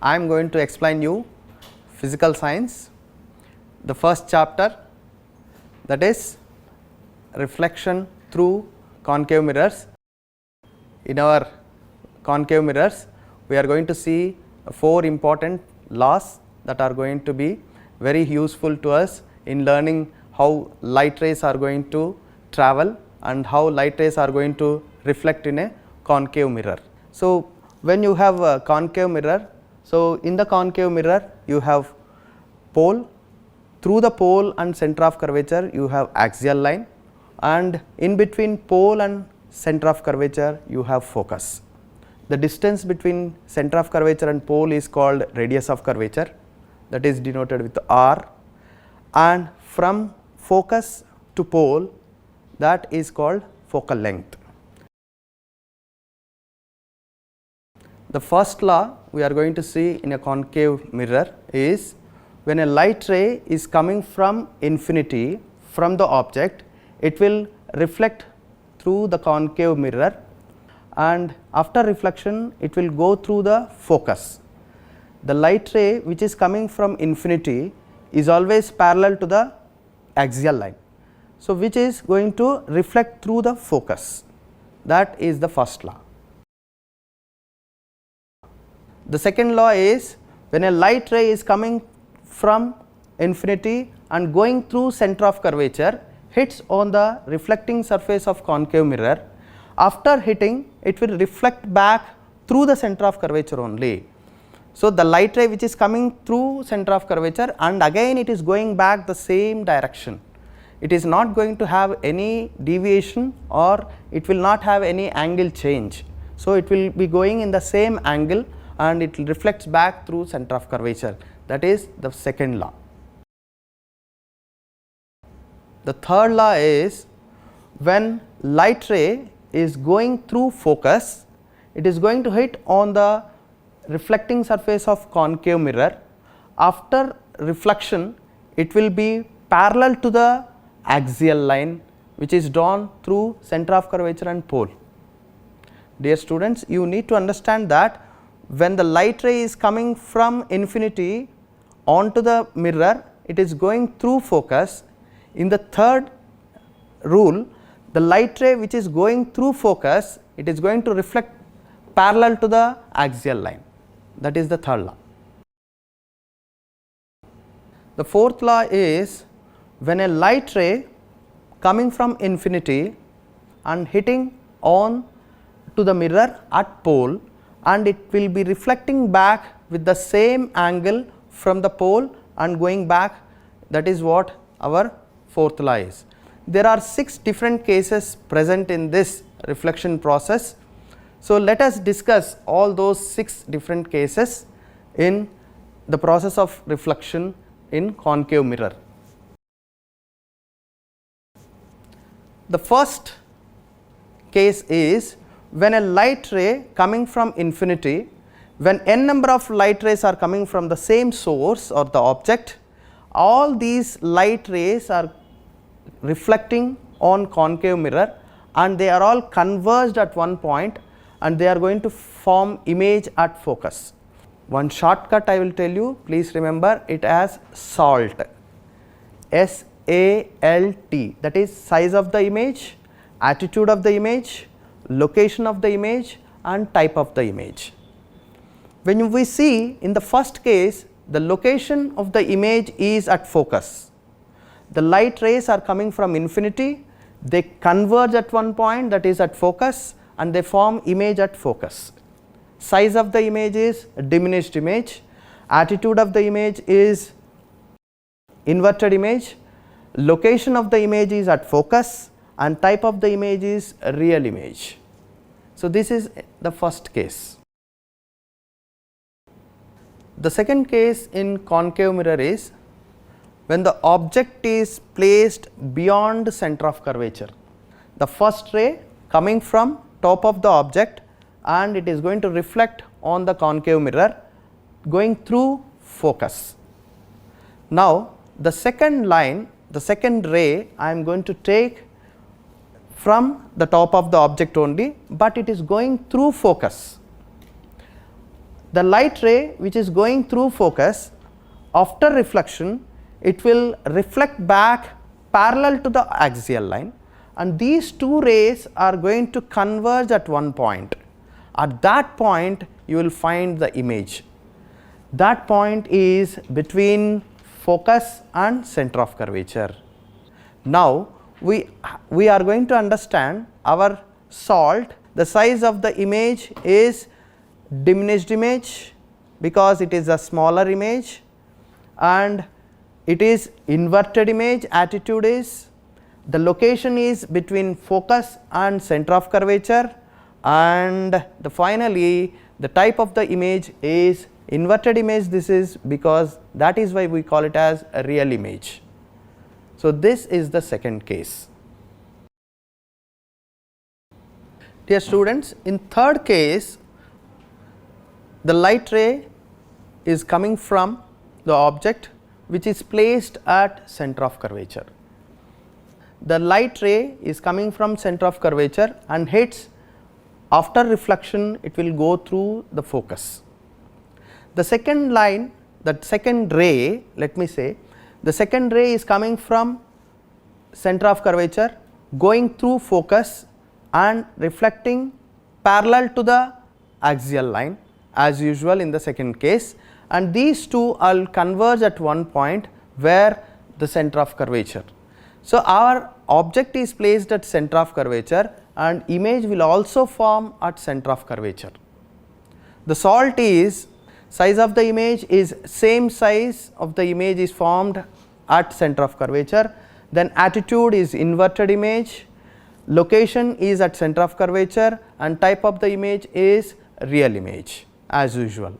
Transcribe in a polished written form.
I am going to explain you physical science, the first chapter, that is reflection through concave mirrors. In our concave mirrors, we are going to see 4 important laws that are going to be very useful to us in learning how light rays are going to travel and how light rays are going to reflect in a concave mirror. So, when you have a concave mirror, so in the concave mirror you have pole, through the pole and center of curvature you have axial line, and in between pole and center of curvature you have focus. The distance between center of curvature and pole is called radius of curvature, that is denoted with r, and from focus to pole, that is called focal length. The first law we are going to see in a concave mirror is when a light ray is coming from infinity from the object, it will reflect through the concave mirror, and after reflection it will go through the focus. The light ray which is coming from infinity is always parallel to the axial line, so which is going to reflect through the focus. That is the first law. The second law is when a light ray is coming from infinity and going through center of curvature, hits on the reflecting surface of concave mirror, after hitting it will reflect back through the center of curvature only. So, the light ray which is coming through center of curvature and again it is going back the same direction. It is not going to have any deviation or it will not have any angle change. So, it will be going in the same angle and it reflects back through center of curvature. That is the second law. The third law is when light ray is going through focus, it is going to hit on the reflecting surface of concave mirror. After reflection it will be parallel to the axial line which is drawn through center of curvature and pole. Dear students, you need to understand that when the light ray is coming from infinity onto the mirror, it is going through focus. In the third rule, the light ray which is going through focus, it is going to reflect parallel to the axial line. That is the third law. The fourth law is when a light ray coming from infinity and hitting on to the mirror at pole, and it will be reflecting back with the same angle from the pole and going back. That is what our fourth law is. There are 6 different cases present in this reflection process. So, let us discuss all those 6 different cases in the process of reflection in concave mirror. The first case is when a light ray coming from infinity, when n number of light rays are coming from the same source or the object, all these light rays are reflecting on concave mirror and they are all converged at one point and they are going to form image at focus. One shortcut I will tell you, please remember it as SALT, S-A-L-T, that is size of the image, attitude of the image, location of the image and type of the image. When we see in the first case, the location of the image is at focus. The light rays are coming from infinity, they converge at one point, that is at focus, and they form image at focus. Size of the image is diminished image, attitude of the image is inverted image, location of the image is at focus, and type of the image is a real image. So, this is the first case. The second case in concave mirror is when the object is placed beyond center of curvature. The first ray coming from top of the object and it is going to reflect on the concave mirror going through focus. Now, the second line, the second ray I am going to take from the top of the object only, but it is going through focus. the light ray which is going through focus, after reflection it will reflect back parallel to the axial line, and these two rays are going to converge at one point. At that point you will find the image. That point is between focus and center of curvature. Now we are going to understand our salt. The size of the image is diminished image because it is a smaller image, and it is inverted image. Attitude is the location is between focus and center of curvature, and finally the type of the image is inverted image. This is because that is why we call it as a real image. So this is the second case. Dear students, in third case, the light ray is coming from the object which is placed at center of curvature. The light ray is coming from center of curvature and hits, after reflection it will go through the focus. The second line, the second ray, let me say, the second ray is coming from center of curvature, going through focus and reflecting parallel to the axial line as usual in the second case, and these two will converge at one point where the center of curvature. So our object is placed at center of curvature and image will also form at center of curvature. The salt is, size of the image is same size of the image is formed at center of curvature, then attitude is inverted image, location is at center of curvature, and type of the image is real image as usual.